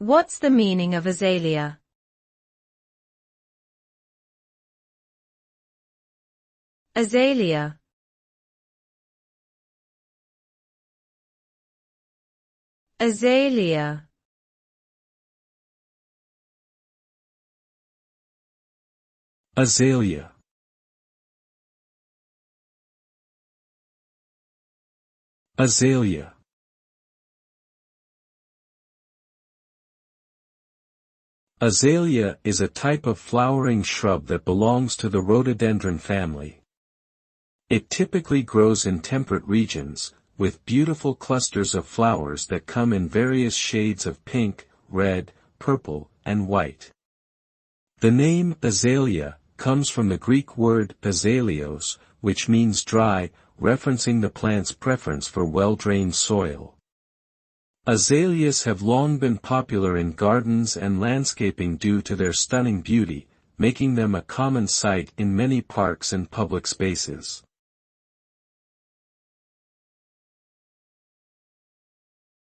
What's the meaning of azalea? Azalea. Azalea. Azalea. Azalea. Azalea is a type of flowering shrub that belongs to the rhododendron family. It typically grows in temperate regions, with beautiful clusters of flowers that come in various shades of pink, red, purple, and white. The name azalea comes from the Greek word azaleos, which means dry, referencing the plant's preference for well-drained soil. Azaleas have long been popular in gardens and landscaping due to their stunning beauty, making them a common sight in many parks and public spaces.